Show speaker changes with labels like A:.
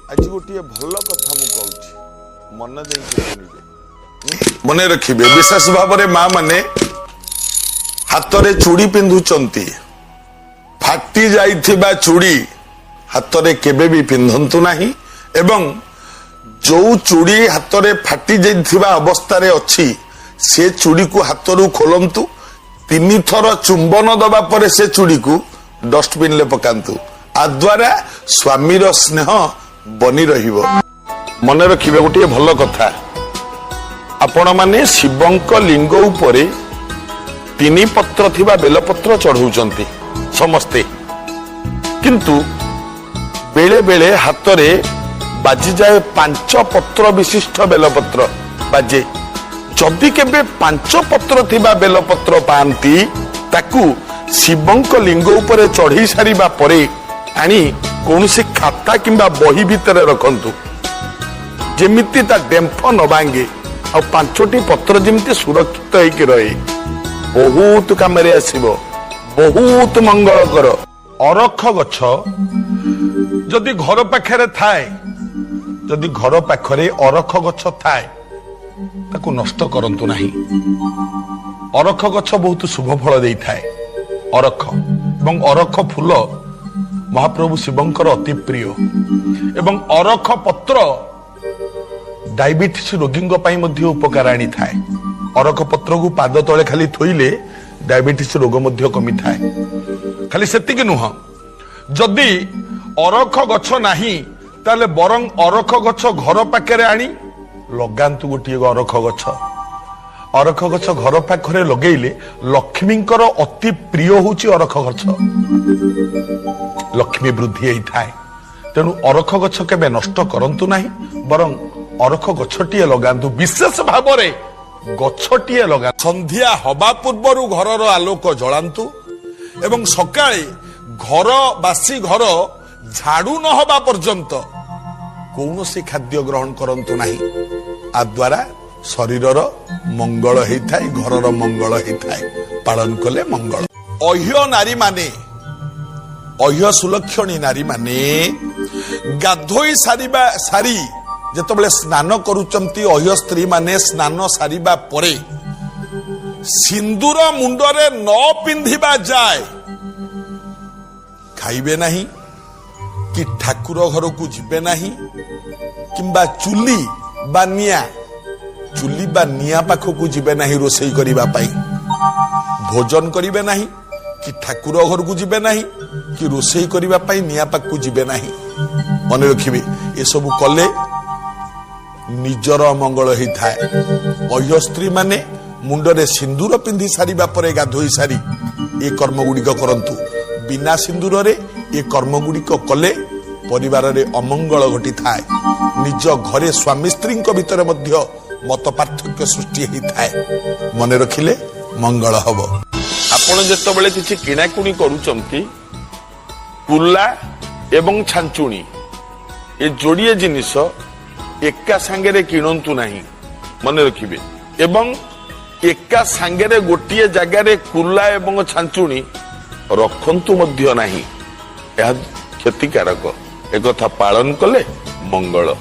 A: आज गोटे भल कथा मुझे मन दे मन रखिए विशेष भाव में माँ मैंने हाथ में चूड़ी पिंधुचंती फाटी जाइथिबा चूड़ी हाथ में केबे भी पिंधंतु नहीं एवं जो चूड़ी हाथ में फाटी जाइथिबा अवस्था रे अच्छी से चूड़ी को हाथ रू खोलंतु 3 थर चुंबन दबा पर से चूड़ी को डस्टबिन ले पकांतु आद्वारा स्वामीर स्नेह बनी रहिबो। मन रखिबे गोटे भल कथा आपण माने शिवंक लिंग उपरे 3 पत्र थिबा बेलपत्र चढ़ाउचंती समस्ते किंतु बेले बेले हाथ रे बाजी जाए 5 पत्र विशिष्ट बेलपत्र बाजे जदि केबे 5 पत्र थिबा बेलपत्र पांती ताकू शिवंक लिंग उपरे चढ़ी सारिबा परे आनी कौनसी खाता किंबा बही भितर रखंतु जेमिति ता डेम्फ न भांगे आ 5टी पत्र जेमिति सुरक्षित होइके रहे बहुत काम रे आसीबो बहुत मंगलकर। अरख गछ जदि घर पाखरे थाए जदि घर पाखरे अरख गछ थाए ताकू नष्ट करंतु नहीं। अरख गछ बहुत शुभ फल देई थाए अरख एवं अरख फूल महाप्रभु शिवंकर अति प्रिय एवं अरख पत्र डायबिटीज रोगी उपकार आनी थाए। अरख पत्र को पाद तले खाली थोइले डायबिटीज रोग मध्य कमी थाए। खाली सेतिक नुह जदि अरख गछ नाही ताले बरं अरख गछ घर पाखरे आनी लगांतु गोटे अरख गछ। अरख गछ घर पाखरे लगेइले लक्ष्मींकर अति प्रिय होची अरख गछ लक्ष्मी वृद्धि होई थाए। तेणु अरख गछ केबे नष्ट करंतु नाही बरं अरख गछटिए लगांतु विशेष भाव रे गछटिए लगा संध्या हवा पूर्वरु घरर आलोक जलांतु एवं सकाळे घर बासी घर झाड़ू न हवा पर्यंत कौनसी खाद्य ग्रहण करंतु नाही आद्वारा शरीरर मंगल होता है घरर मंगल होता है पालन कले मंगल। अह्य नारी माने अह्य सुलक्षणी नारी माने गाधोई सारिबा सारी जेतबेले स्नान करूचंती अह्य स्त्री माने स्नान सारिबा परे सिंदूर मुंडरे न पिंधिबा जाए खाइबे नहीं कि ठाकुर घर को जिबे नहीं किंबा चुली बा निया पाखक जिबे नहीं रोसई करिबा पाई भोजन करिबे नहीं कि ठाकुर घर को जिबे नहीं कि रोसई करिबा पाई निया पाखक जिबे नहीं। मन रखिबे ए सब कले निजर मंगल होई थाए। अह्य स्त्री माने मुंडरे सिंदूर पिंधि सारिबा परे गाधोई सारी ए कर्म गुडिक करंतु बिना सिंदूर रे ए कर्म गुडिक कले परिवार रे अमंगल घटी थाए। निज घरे स्वामी स्त्री भितर मध्य मत पार्थक्य सृष्टि होता है। मन रखिले मंगल हब। आपण जेतबेले किछि किणाकुणी करूचंती कुल्ला एवं छांचुणी ए जोड़िए जिनिस एका सांगेरे किणंतु नहीं मन रखिबे एवं एका सांगेरे गोटिए जगारे कुल्ला एवं छांचुणी रखंतु मध्य नहीं यह क्षतिकारक एक कथा पालन कले मंगल।